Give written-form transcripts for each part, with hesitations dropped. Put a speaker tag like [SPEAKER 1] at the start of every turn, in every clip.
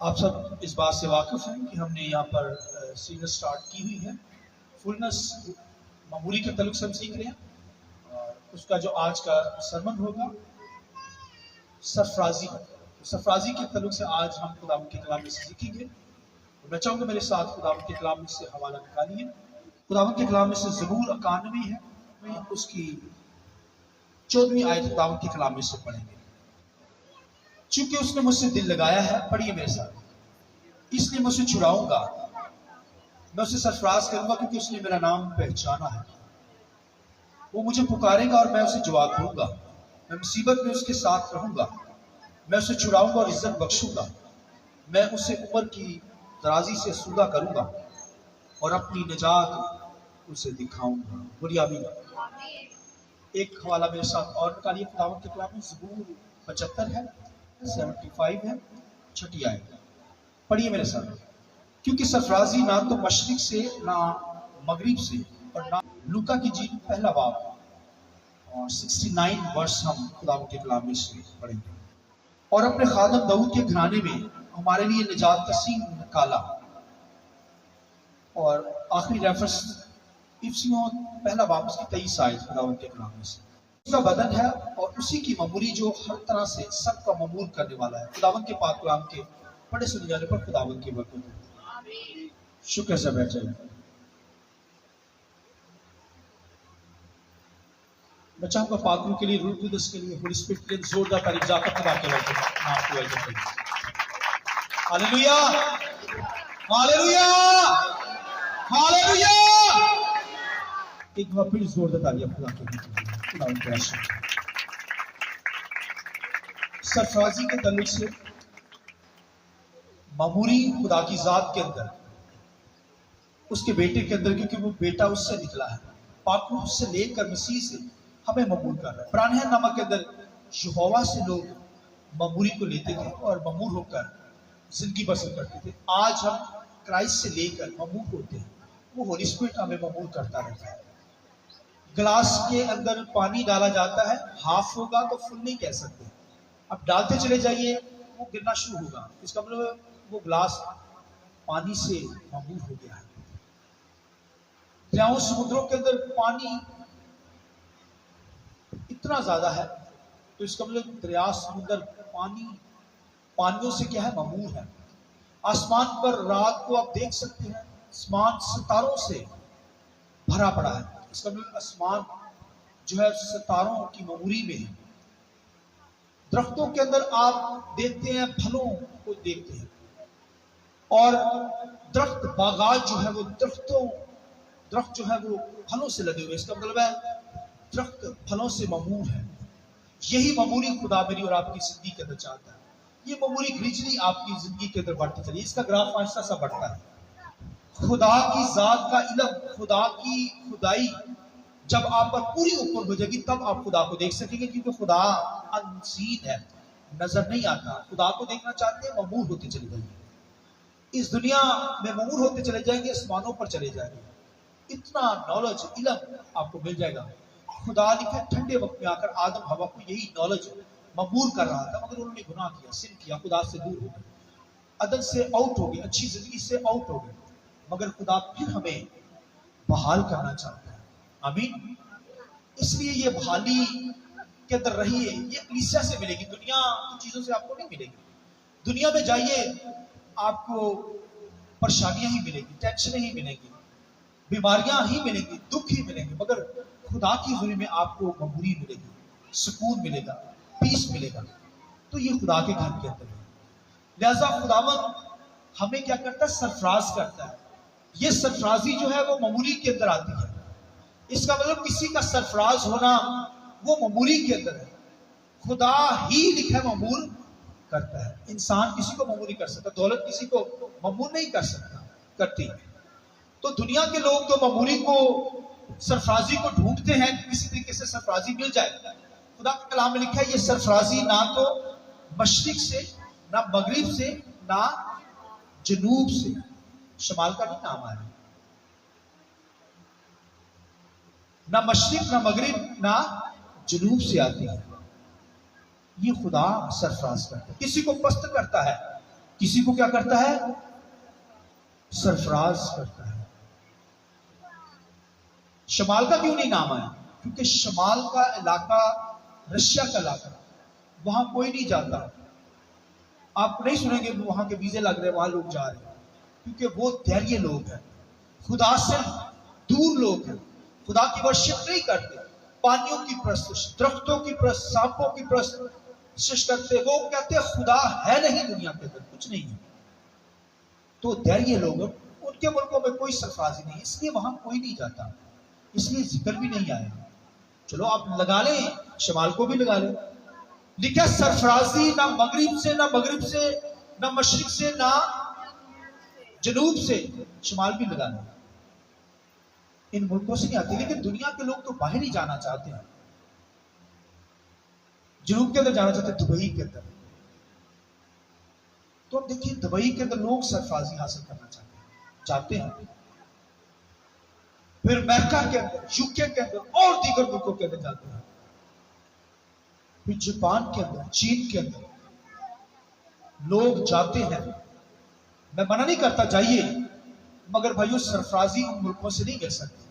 [SPEAKER 1] आप सब इस बात से वाकिफ़ हैं कि हमने यहाँ पर सीरीज स्टार्ट की हुई है। फुलनेस मामूली के तल्लुक़ से हम सीख रहे हैं और उसका जो आज का सरमन होगा सरफराजी। सरफराजी के तल्लुक़ से आज हम खुदा के कलाम में से सीखेंगे। तो मैं चाहूँगा मेरे साथ खुदा के कलाम में से हवाला निकालिए। खुदा के कलाम में से ज़बूर 91 है, मैं उसकी 14वीं आयत खुदा के कलाम में से पढ़ेंगे। चूंकि उसने मुझसे दिल लगाया है, पढ़िए मेरे साथ, इसलिए मैं उसे छुड़ाऊंगा, मैं उसे सरफराज करूंगा क्योंकि उसने मेरा नाम पहचाना है। वो मुझे पुकारेगा और मैं उसे जवाब दूंगा। मैं मुसीबत में उसके साथ रहूंगा, मैं उसे छुड़ाऊंगा और इज्जत बख्शूंगा। मैं उसे उम्र की दराजी से सूदा करूंगा और अपनी निजात उसे दिखाऊंगा। बोलिए आमीन। एक हवाला मेरे साथ और निकालिए। खुदावंद के कलाम में ज़बूर 75 है, 75 है, 6 आयत, पढ़िए मेरे साथ। क्योंकि सरफराजी ना तो मशरिक से ना मगरिब से और ना लूका की जीत पहला बाब और 69 वर्ष हम खुदावंद के कलाम में से पढ़ेंगे। और अपने खादम दाऊद के घराने में हमारे लिए निजात का सींग निकाला। और आखिरी रेफरेंस इफ्सियों पहला बाब उसकी 23 आयत खुदावंद के कलाम में से। उसका बदन है और उसी की ममूरी जो हर तरह से सबका ममूर करने वाला है। खुदावंद के पाक कलाम के पढ़े सुने जाने पर खुदावंद की बरकत हो। शुक्र से बैठ जाए। मैं चाहूंगा पाकरू के लिए, रूह कुदस के लिए, होली स्पिरिट के लिए जोरदार तारीफ जाकर खुदा के नाम को वेलकम करें। Hallelujah, hallelujah, hallelujah. एक बार फिर जोरदार तारीफ खुदा के लिए। सरफराजी के तल्लुक से ममूरी खुदा की जात के अंदर, उसके बेटे के अंदर, क्योंकि वो बेटा उससे निकला है। पाकू से लेकर मसीह से हमें ममूर कर रहा है। पुराने नामा के अंदर यहोवा से लोग ममूरी को लेते थे और ममूर होकर जिंदगी बसर करते थे। आज हम क्राइस्ट से लेकर ममूर होते हैं। वो होली स्पिरिट हमें ममूर करता रहता है। गिलास के अंदर पानी डाला जाता है, हाफ होगा तो फुल नहीं कह सकते। अब डालते चले जाइए, वो गिरना शुरू होगा। इसका मतलब वो गिलास पानी से ममूर हो गया है। दरियाओं समुद्रों के अंदर पानी इतना ज्यादा है तो इसका मतलब दरिया समुद्र पानियों से क्या है, ममूर है। आसमान पर रात को आप देख सकते हैं, आसमान सितारों से भरा पड़ा है। इसका मतलब आसमान जो है सितारों की ममूरी में है। दरख्तों के अंदर आप देखते हैं, फलों को देखते हैं, और दरख्त बागात जो है वो दरख्त जो है वो फलों से लगे हुए। इसका मतलब है दरख्त फलों से ममूर है। यही ममूरी खुदा मेरी और आपकी जिंदगी के अंदर चाहता है। ये ममूरी ग्रेजुअली आपकी जिंदगी के अंदर बढ़ती चली। इसका ग्राफ आहिस्ता सा बढ़ता है। खुदा की जात का इल्म, खुदा की खुदाई जब आप पर पूरी ऊपर हो जाएगी तब आप खुदा को देख सकेंगे, क्योंकि खुदा अनसीन है, नजर नहीं आता। खुदा को देखना चाहते हैं, ममूर होते चले जाएंगे। इस दुनिया में ममूर होते चले जाएंगे, आसमानों पर चले जाएंगे। इतना नॉलेज, इल्म आपको मिल जाएगा। खुदा लिखे ठंडे वक्त में आकर आदम हवा को यही नॉलेज ममूर कर रहा था, मगर उन्होंने गुनाह किया, सिन किया, खुदा से दूर हो गए, अदल से आउट हो गए, अच्छी जिंदगी से आउट हो गए। मगर खुदा फिर हमें बहाल करना चाहता है। आमीन। इसलिए ये बहाली के अंदर रहिए। ये कलीसिया से मिलेगी, दुनिया की चीजों से आपको नहीं मिलेगी। दुनिया में जाइए, आपको परेशानियां ही मिलेगी, टेंशनें ही मिलेंगी, बीमारियां ही मिलेंगी, दुख ही मिलेंगे। मगर खुदा की हुई में आपको ममूरी मिलेगी, सुकून मिलेगा, पीस मिलेगा। तो ये खुदा के घर के अंदर है। लिहाजा खुदावंद हमें क्या करता है, सरफराज करता है। ये सरफराजी जो है वो ममूरी के अंदर आती है। इसका मतलब किसी का सरफराज होना वो ममूरी के अंदर है। खुदा ही लिखा ममूर करता है। इंसान किसी को ममूरी कर सकता, दौलत किसी को ममूर नहीं कर सकता, करती है। तो दुनिया के लोग तो ममूरी को, सरफराजी को ढूंढते हैं कि किसी तरीके से सरफराजी मिल जाए। खुदा के कलाम में लिखा है ये सरफराजी ना तो मशरिक से, ना मगरिब से, ना जनूब से, शमाल का भी नाम आया, ना मशरिक, ना मगरिब, ना जनूब से आती है। ये खुदा सरफराज करता है। किसी को पस्त करता है, किसी को क्या करता है? सरफराज करता है। शमाल का क्यों नहीं नाम आया? क्योंकि शमाल का इलाका रशिया का इलाका, वहां कोई नहीं जाता। आप नहीं सुनेंगे वहां के वीजे लग रहे, वहां लोग जा रहे हैं, क्योंकि वो धैर्य लोग हैं, खुदा से दूर लोग हैं, खुदा की वर्शिप नहीं करते, पानियों की प्रस्तुत, दरख्तों की प्रस्तुत, सांपों की प्रस्तुत करते। वो कहते हैं खुदा है नहीं दुनिया के अंदर, कुछ नहीं है। तो धैर्य लोग, उनके मुल्कों में कोई सरफराजी नहीं, इसलिए वहां कोई नहीं जाता, इसलिए जिक्र भी नहीं आया। चलो आप लगा लें, शमाल को भी लगा लें। लिखा सरफराजी ना मगरिब से, ना मगरिब से, ना मशरिक से, ना जनूब से, शमाल भी लगा लें। इन मुल्कों से नहीं आते, लेकिन दुनिया के लोग तो बाहर ही जाना चाहते हैं, जनूब के अंदर जाना चाहते हैं, दुबई के अंदर। तो अब देखिए दुबई के अंदर लोग सरफराजी हासिल करना चाहते हैं, जाते हैं। फिर अमेरिका के अंदर, यूके के अंदर और दीगर मुल्कों के अंदर जाते हैं। फिर जापान के अंदर, चीन के अंदर लोग जाते हैं। मैं मना नहीं करता जाइए, मगर भाइयों सरफराजी उन मुल्कों से नहीं मिल सकती।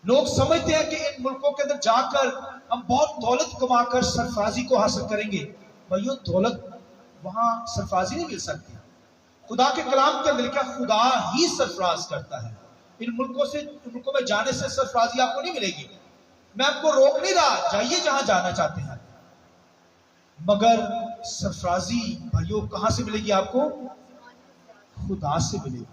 [SPEAKER 1] लोग समझते हैं कि इन मुल्कों के अंदर जाकर हम बहुत दौलत कमाकर सरफराजी को हासिल करेंगे। भाइयों दौलत वहां सरफराजी नहीं मिल सकती। खुदा के कलाम के अंदर लिखा खुदा ही सरफराज करता है। इन मुल्कों से, मुल्कों में जाने से सरफराजी आपको नहीं मिलेगी। मैं आपको रोक नहीं रहा, जाइए जहां जाना चाहते हैं, मगर सरफराजी भाइयों कहां से मिलेगी आपको? खुदा से मिलेगी।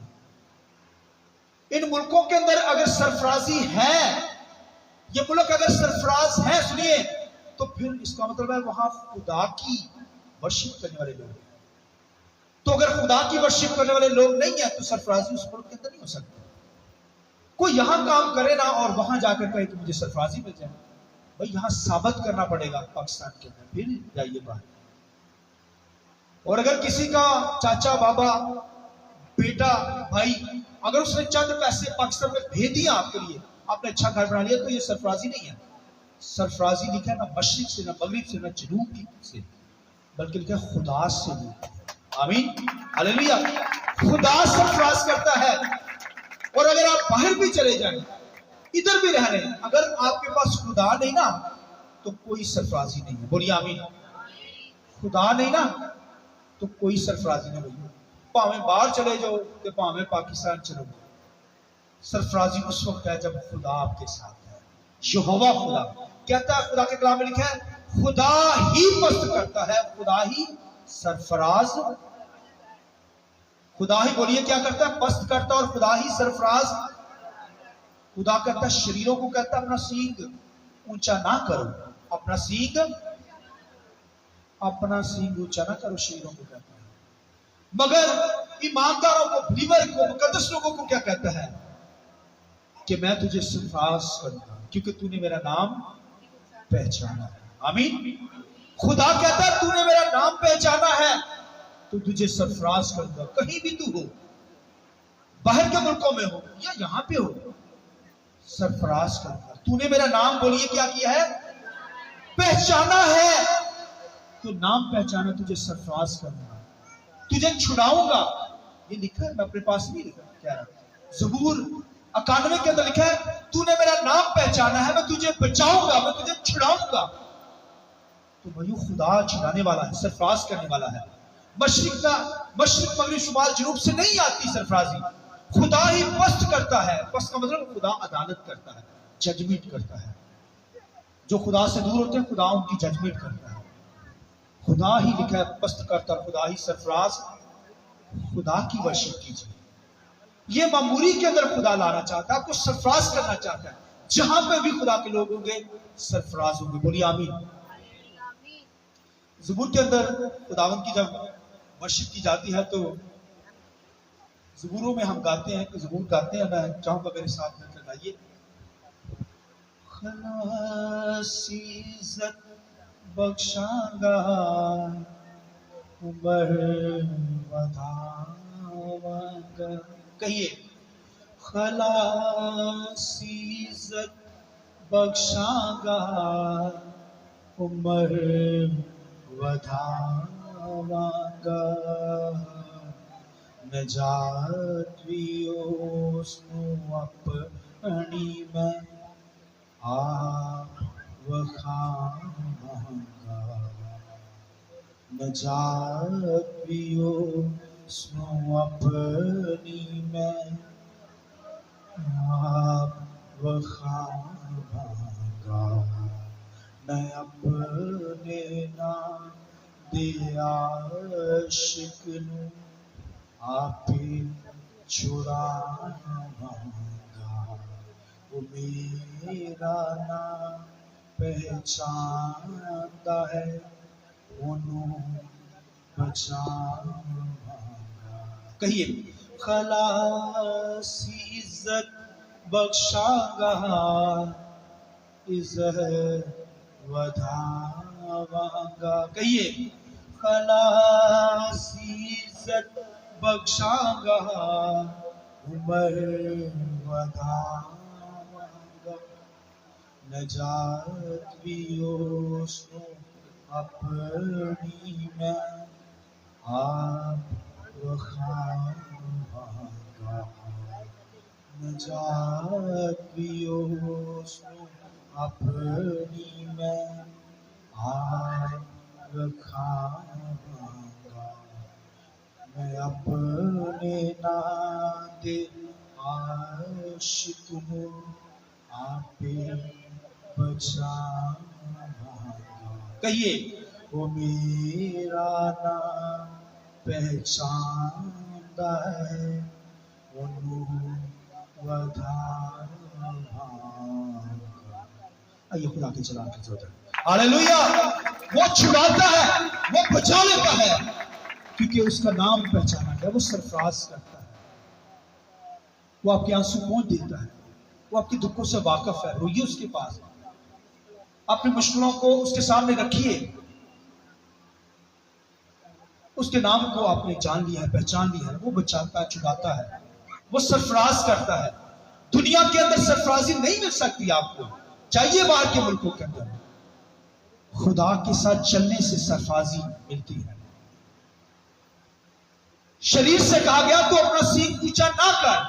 [SPEAKER 1] इन मुल्कों के अंदर अगर सरफराजी है, ये मुल्क अगर सरफराज है, सुनिए, तो फिर इसका मतलब है वहां खुदा की वर्शिप करने वाले लोग हैं। तो अगर खुदा की वर्शिप करने वाले लोग नहीं है, तो सरफराजी उस मुल्क के अंदर नहीं हो सकती। कोई यहां काम करे ना और वहां जाकर कहे कि मुझे सरफराजी मिल जाए, भाई यहां साबित करना पड़ेगा पाकिस्तान के अंदर, फिर जाइए बाहर। और अगर किसी का चाचा, बाबा, बेटा, भाई, अगर उसने चंद पैसे पाकिस्तान में भेज दिया आपके लिए, आपने अच्छा घर बना लिया, तो ये सरफराजी नहीं है। सरफराजी लिखा है ना मशरिक से, ना मगरिब से, ना जनूब से, बल्कि लिखा है खुदा से भी। आमीन, हालेलुया। खुदा सरफराज करता है। और अगर आप बाहर भी चले जाएं, इधर भी रह रहे हैं, अगर आपके पास खुदा नहीं ना, तो कोई सरफराजी नहीं है। बोलिए आमीन। खुदा नहीं ना, तो कोई सरफराजी नहीं। भैया भावें बाहर चले जाओ, तो भावें पाकिस्तान चलो, सरफराजी उस वक्त है जब खुदा आपके साथ है। यहोवा खुदा कहता है, खुदा के कलाम में लिखा है खुदा ही पस्त करता है, खुदा ही सरफराज, खुदा ही, बोलिए क्या करता है? पस्त करता है। और खुदा ही सरफराज। खुदा कहता है, शरीरों को कहता है अपना सींग ऊंचा ना करो, अपना सींग ऊंचा ना करो, शरीरों को कहता है। मगर ईमानदारों को, बिलीवर को, मुकद्दस लोगों को क्या कहता है? कि मैं तुझे सरफराज करूंगा क्योंकि तूने मेरा नाम पहचाना है। आमीन। खुदा कहता है तूने मेरा नाम पहचाना है तो तुझे सरफराज करूंगा। कहीं भी तू हो, बाहर के मुल्कों में हो या यहां पे हो, सरफराज करूंगा। तूने मेरा नाम, बोलिए क्या किया है? पहचाना है। तो नाम पहचाना, तुझे सरफराज करूंगा, तुझे छुड़ाऊंगा। ये लिखा है, मैं अपने पास नहीं लिखा, क्या है? ज़बूर 91 के अंदर लिखा है तूने मेरा नाम पहचाना है, मैं तुझे बचाऊंगा, मैं तुझे छुड़ाऊंगा। तो भाई खुदा छुड़ाने वाला है, सरफराज करने वाला है। मशरिक मगरिब शुमाल जनूब से नहीं आती सरफराजी, खुदा ही पस्त करता है। पस्त का मतलब खुदा अदालत करता है, जजमेंट करता है। जो खुदा से दूर होते हैं, खुदा उनकी जजमेंट करता है। खुदा ही लिखा है पस्त करता है, खुदा ही सरफराज। खुदा की वर्शिप कीजिए। ये मामूरी के अंदर खुदा लाना चाहता है, आपको सरफराज करना चाहता है। जहां पे भी खुदा के लोग होंगे, सरफराज होंगे। बोलिए आमीन। ज़बूर के अंदर खुदावन की जब वर्शिप की जाती है, तो ज़बूरों में हम गाते हैं, ज़बूर गाते हैं, मैं चाहूंगा मेरे साथ मिलकर गाइए। खलासी इज़्ज़त बख्शांगा, उम्र बढ़ावांगा। कहिए, खलासी इज़्ज़त बख्शांगा, उम्र बढ़ावांगा। नजात भी उसनु अपनी मैं वखांगा। नजात भी उसनु अपनी मैं वखांगा। मैं अपने ना दे आशिक नू आपे छुड़ावांगा। वो मेरा ना पहचानता है ओनू बचावांगा। कहिए खलासी इज्जत बख्शांगा इज्जत वधावांगा। कहिए खलासी इज्जत बख्शांगा उमर वधावांगा। नजात भी उसनु अपनी मैं आप वखांगा। नजात भी उसनु अपनी मैं आप वखांगा। मैं अपने नाते आशिक नू आपे बचावांगा। कहिए वो मेरा नाम पहचानता है ओनू वधावांगा। आइए खुदा के चलान की जोर। हालेलुया। वो छुड़ाता है, वो बचा लेता है, क्योंकि उसका नाम पहचाना गया। वो सरफराज करता है, वो आपके आंसू पोंछ देता है, वो आपके दुखों से वाकिफ है। रोइए उसके पास, अपनी मुश्किलों को उसके सामने रखिए। उसके नाम को आपने जान लिया है, पहचान लिया है। वो बचाता है, छुड़ाता है, वो सरफराज करता है। दुनिया के अंदर सरफराजी नहीं मिल सकती आपको, चाहिए बाहर के मुल्कों के अंदर। खुदा के साथ चलने से सरफराजी मिलती है। शरीर से कहा गया तो अपना सींग ऊंचा ना कर,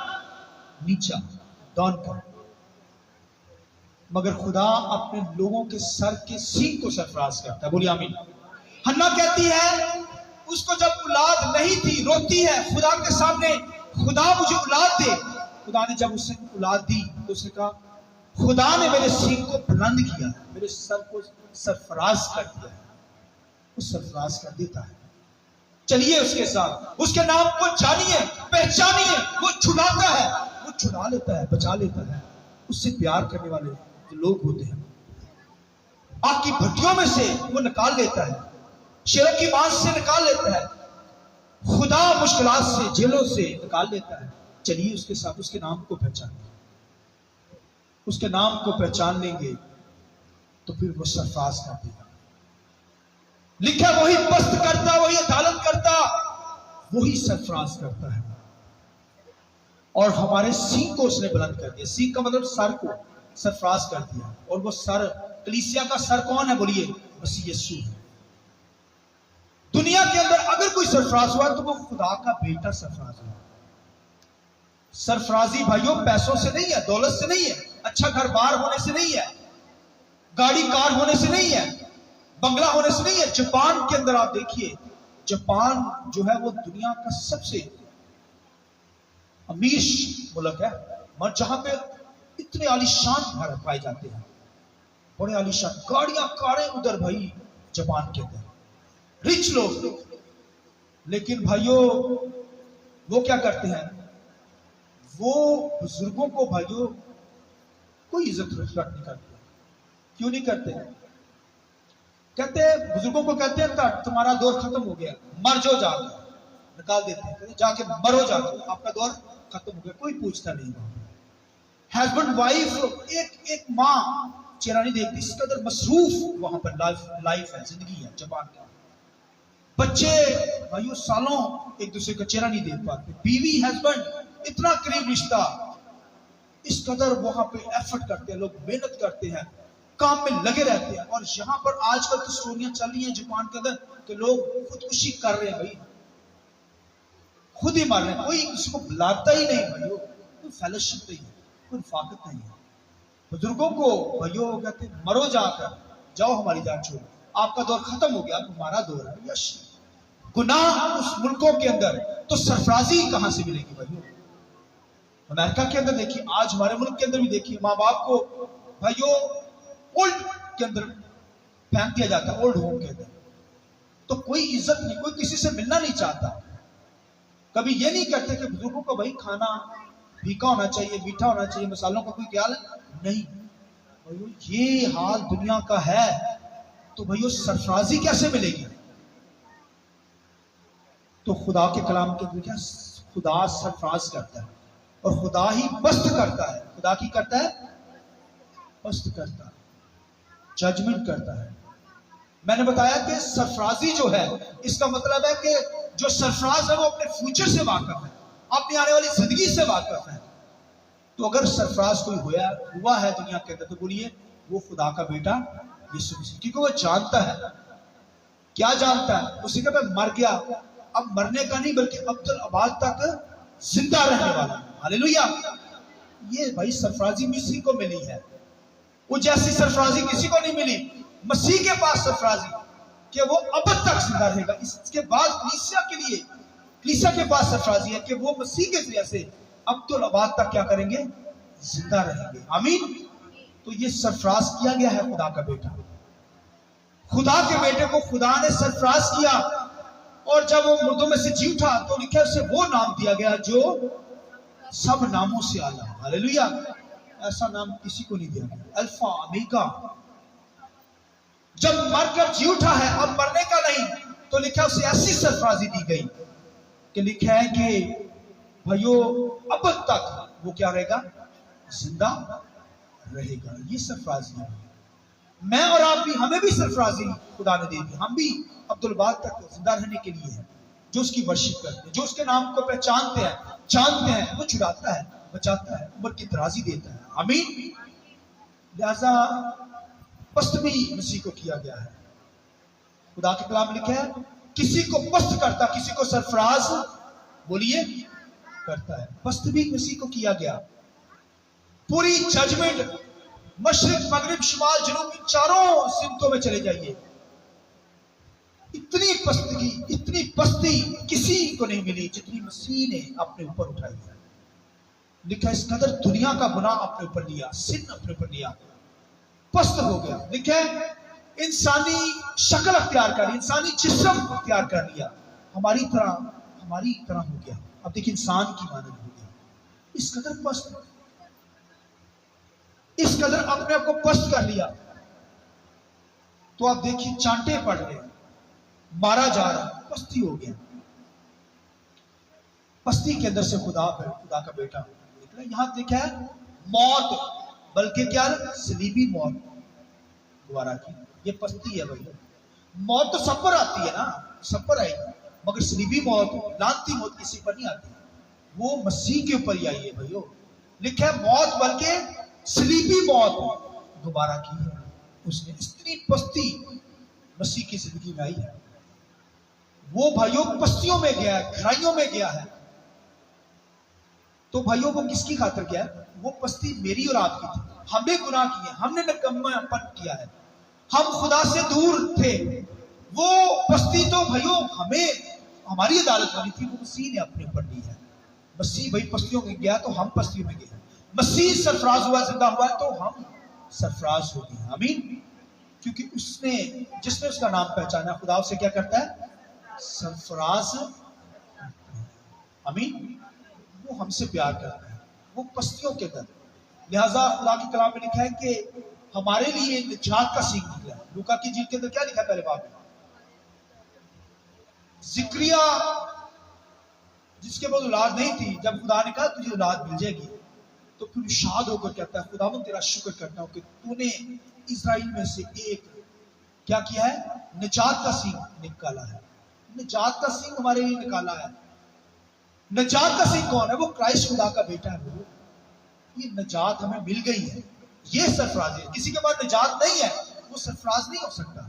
[SPEAKER 1] नीचा डाउन कर, मगर खुदा अपने लोगों के सर के सींग को सरफराज करता है। बोलिए आमीन। हन्ना कहती है उसको जब औलाद नहीं थी, रोती है खुदा के सामने, खुदा मुझे औलाद दे। खुदा ने जब उसे औलाद दी तो उसने कहा खुदा ने मेरे सींग को बुलंद किया, मेरे सर को सरफराज कर दिया है। वो सरफराज कर देता है। चलिए उसके साथ, उसके नाम को जानिए, पहचानिए। वो छुड़ाता है, वो छुड़ा लेता है, बचा लेता है। उससे प्यार करने वाले जो लोग होते हैं, आग की भट्टियों में से वो निकाल लेता है, शेरों की मांस से निकाल लेता है, खुदा मुश्किलात से, जेलों से निकाल लेता है। चलिए उसके साथ, उसके नाम को पहचानिए। उसके नाम को पहचान लेंगे तो फिर वो सरफराज कर देगा। लिखा वही पस्त करता, वही अदालत करता, वही सरफराज करता है। और हमारे सींग को उसने बुलंद कर दिया। सींग का मतलब सर को सरफराज कर दिया। और वो सर, कलीसिया का सर कौन है? बोलिए मसीह यीशु है। दुनिया के अंदर अगर कोई सरफराज हुआ तो वो खुदा का बेटा सरफराज हुआ। सरफराजी भाइयों पैसों से नहीं है, दौलत से नहीं है, अच्छा घर बार होने से नहीं है, गाड़ी कार होने से नहीं है, बंगला होने से नहीं है। जापान के अंदर आप देखिए, जापान जो है वो दुनिया का सबसे अमीर मुल्क है, मगर जहां पे इतने आलीशान घर पाए जाते हैं, बड़े आलीशान गाड़ियां कारें उधर भाई जापान के अंदर, रिच लोग। लेकिन भाइयों वो क्या करते हैं? वो बुजुर्गों को भाइयों कोई इज्जत रिस्पेक्ट नहीं करते। क्यों नहीं करते? कहते हैं बुजुर्गों को, कहते हैं तुम्हारा दौर खत्म हो गया, मर जाओ, जाकर निकाल देते हैं, कहते जाके मरो, जाकर आपका दौर खत्म हो गया। कोई पूछता नहीं। हस्बैंड वाइफ, एक माँ चेहरा नहीं देखती, इस कदर मसरूफ वहां पर लाइफ है, जिंदगी है जापान का। बच्चे भाइयों सालों एक दूसरे का चेहरा नहीं देख पाते। बीवी हस्बैंड इतना करीब रिश्ता, इस कदर वहां पे एफर्ट करते हैं लोग, मेहनत करते हैं, काम में लगे रहते हैं। और यहाँ पर आजकल तो स्टोरियां चल रही हैं जापान के अंदर कि लोग खुदकुशी कर रहे हैं भाई, खुद ही मर रहे हैं, कोई उसको बुलाता ही नहीं भाइयों, कोई फेलोशिप नहीं है, कोई रफाकत नहीं है। बुजुर्गों को भाइयों कहते मरो जाकर, जाओ हमारी जान छोड़ो, आपका दौर खत्म हो गया, हमारा दौर है। यश गुनाह उस मुल्कों के अंदर, तो सरफराजी कहां से मिलेगी भाइयों? अमेरिका के अंदर देखिए, आज हमारे मुल्क के अंदर भी देखिए, माँ बाप को भाइयों ओल्ड के अंदर फेंक दिया जाता है, ओल्ड होम के अंदर, तो कोई इज्जत नहीं, कोई किसी से मिलना नहीं चाहता। कभी ये नहीं कहते कि बुजुर्गों को भाई खाना फीका होना चाहिए, मीठा होना चाहिए, मसालों का कोई ख्याल नहीं। भाइयों ये हाल दुनिया का है, तो भाइयों सरफराजी कैसे मिलेगी? तो खुदा के कलाम के क्या, खुदा सरफराज करता है और खुदा ही पस्त करता है। खुदा की करता है, पस्त करता है, जजमेंट करता है। मैंने बताया कि सरफराजी जो है, इसका मतलब है कि जो सरफराज है वो अपने फ्यूचर से वाकिफ है, अपनी आने वाली जिंदगी से वाकिफ है। तो अगर सरफराज कोई हुआ है दुनिया के अंदर, तो बोलिए वो खुदा का बेटा यीशु मसीह, क्योंकि वो जानता है। क्या जानता है? उसे कहता है मर गया, अब मरने का नहीं बल्कि अब्दुल आबाद तक जिंदा रहने वाला है। हालेलुया। ये भाई सरफराजी मसीह को मिली है, वो जैसी सरफराजी किसी को नहीं मिली। मसीह के पास सरफराजी कि वो अब तक जिंदा रहेगा। इसके बाद कलीसिया के लिए, कलीसिया के पास सरफराजी है कि वो मसीह के जरिए से अब्दुल आबाद तक क्या करेंगे? जिंदा रहेंगे। आमीन। तो ये सरफराज किया गया है खुदा का बेटा। खुदा के बेटे को खुदा ने सरफराज किया, और जब वो मुर्दों में से जी उठा तो लिखा उसे वो नाम दिया गया जो सब नामों से आला। हालेलुया। ऐसा नाम किसी को नहीं दिया गया, अल्फा ओमेगा। जब मरकर जी उठा है, अब मरने का नहीं, तो लिखा उसे ऐसी सरफराजी दी गई कि लिखा है कि भाइयों अब तक वो क्या रहेगा? जिंदा रहेगा। ये सरफराजी है। मैं और आप भी, हमें भी सरफराजी खुदा ने दे दी। हम भी अब्दुल आबाद तक जिंदा रहने के लिए है। जो उसकी वर्शिप करते हैं, जो उसके नाम को पहचानते हैं, जानते हैं, वो छुड़ाता है, बचाता है, उम्र की दराजी देता है। आमीन। लिहाजा पस्त भी मसीह को किया गया है। खुदा के कलाम में लिखा है, किसी को पस्त करता, किसी को सरफराज बोलिए करता है। पस्त भी मसीह को किया गया। पूरी जजमेंट, मशरिक मगरिब शुमाल जनूब, चारों सिमतों में चले जाइए, इतनी पस्ती किसी को नहीं मिली जितनी मसीह ने अपने ऊपर उठाई है। लिखा इस कदर दुनिया का गुनाह अपने ऊपर लिया, सिन अपने ऊपर लिया, पस्त हो गया। लिखा इंसानी शक्ल अख्तियार कर ली, इंसानी जिस्म अख्तियार कर लिया, हमारी तरह हो गया। अब देखिए इंसान की मानद हो गया। इस कदर पस्त, इस कदर अपने आप को पस्त कर लिया। तो आप देखिए चांटे पड़ रहे, मारा जा रहा, पस्ती हो गया। पस्ती के अंदर से खुदा का बेटा निकला। यहां लिखा है मौत, बल्कि क्या? सलीबी मौत द्वारा की। ये पस्ती है भाई। मौत तो सब पर आती है ना, सब पर आएगी, मगर सलीबी मौत, लानती मौत किसी पर नहीं आती, वो मसीह के ऊपर ही आई है भाइयों। लिखा है मौत बल्कि सलीबी मौत दोबारा की है उसने। इतनी पस्ती मसीह की जिंदगी में आई है। वो भाइयों पस्तियों में गया है, गहराइयों में गया है। तो भाइयों वो किसकी खातिर गया है? वो पस्ती मेरी और आपकी थी। हमने गुनाह किए, हमने नकम्मापन किया है, हम खुदा से दूर थे। वो पस्ती तो भाइयों हमें, हमारी अदालत वाली थी, वो मसीह ने अपने ऊपर ली है। मसीह भाई पस्तियों में गया तो हम पस्तियों में गए। मसीह सरफराज हुआ, जिंदा हुआ, तो हम सरफराज हो गए। आमीन। क्योंकि उसने, जिसने उसका नाम पहचाना, खुदा उसे क्या करता है? सरफराज। आमीन। वो हमसे प्यार करता है, वो पस्तियों के अंदर। लिहाजा खुदा के कलाम में लिखा है कि हमारे लिए निजात का सीख निकला। लूका की जीत के अंदर क्या लिखा है? पहले बात में जिक्रिया, जिसके बाद औलाद नहीं थी, जब खुदा ने कहा तुझे औलाद मिल जाएगी, तो फिर शाद होकर कहता है खुदावंद तेरा शुक्र करता हूं कि तूने इस्राएल में से एक क्या किया है? निजात का सींग निकाला है। निजात का सींग हमारे लिए निकाला है। निजात का सींग कौन है? वो क्राइस्ट खुदा का बेटा है। वो ये निजात हमें मिल गई है। ये सरफराज है। किसी के पास निजात नहीं है, वो सरफराज नहीं हो सकता।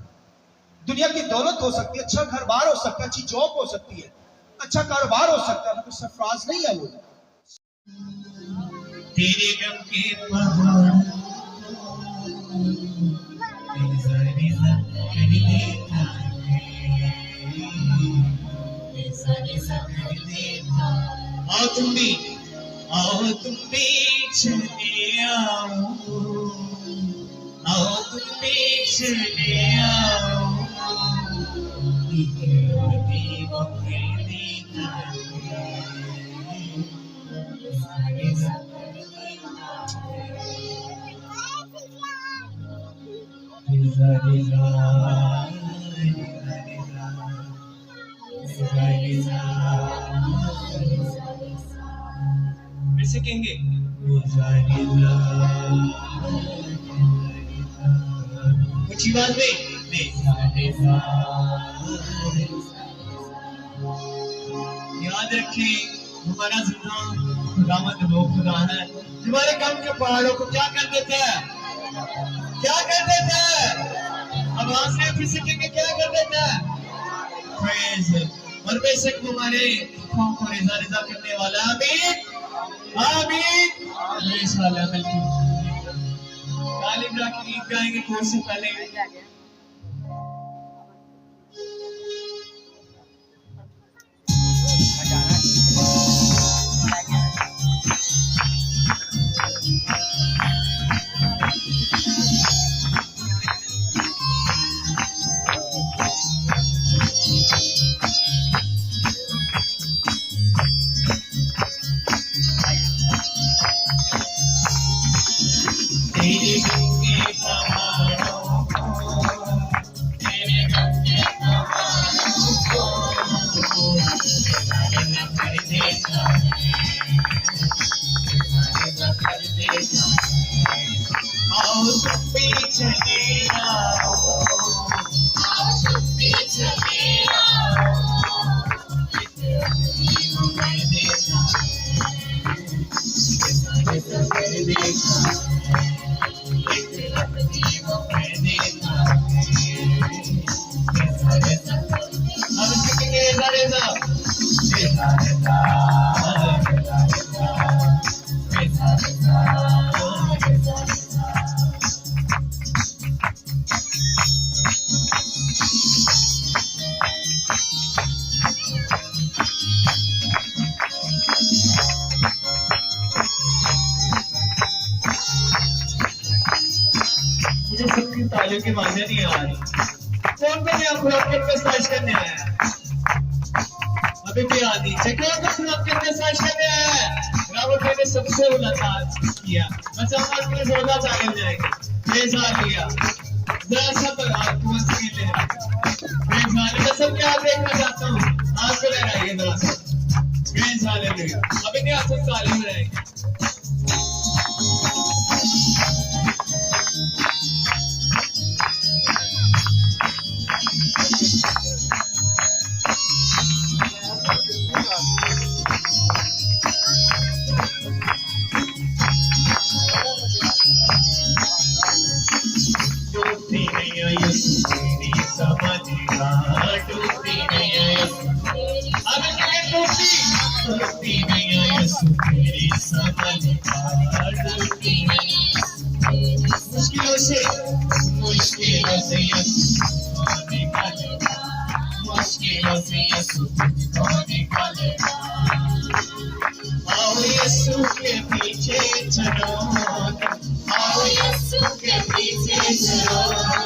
[SPEAKER 1] दुनिया की दौलत हो सकती है, अच्छा घर बार हो सकता है, अच्छी जॉब हो सकती है, अच्छा कारोबार हो सकता है, मगर सरफराज नहीं है वो।
[SPEAKER 2] तेरे गम के पहाड़ आओ तुम भी चले आओ तुम भी चले आओ कैसे कहेंगे? ऊंची बात में याद रखें, हमारा जिंदा खुदावंद वो खुदा है। हमारे गम के पहाड़ों को क्या कर देता है? क्या कर देता है? आवाज से फिर से कहेंगे, क्या कर देता है? प्रेज। और बेशक हमारे दुखों को रिजा रिजा करने वाला। आमीन आमीन। इंशाअल्लाह तालिब रा की गीत गाएंगे कोर्स से पहले। मुझे सबकी तालियों की आवाजें नहीं आ रही। कौन को नया खुराक पे सर्च करने आया है? अभी भी आ रही। कौन को खुराक पे सर्च करने आया है? रावत ने सबसे मुलाकात किया। मैं चाहूंगा कि लिए जोरदार ताली हो जाएगी। बेजार लिया जरा सा पर आपको ले बेजार। मैं सबके हाथ देखना चाहता हूँ, हाथ को लहराइए जरा सा। बेजार ले अभी नहीं आप सब ताली में रहेंगे। मुश्किलों से आओ यीशु के पीछे चलो, आओ यीशु के पीछे चलो।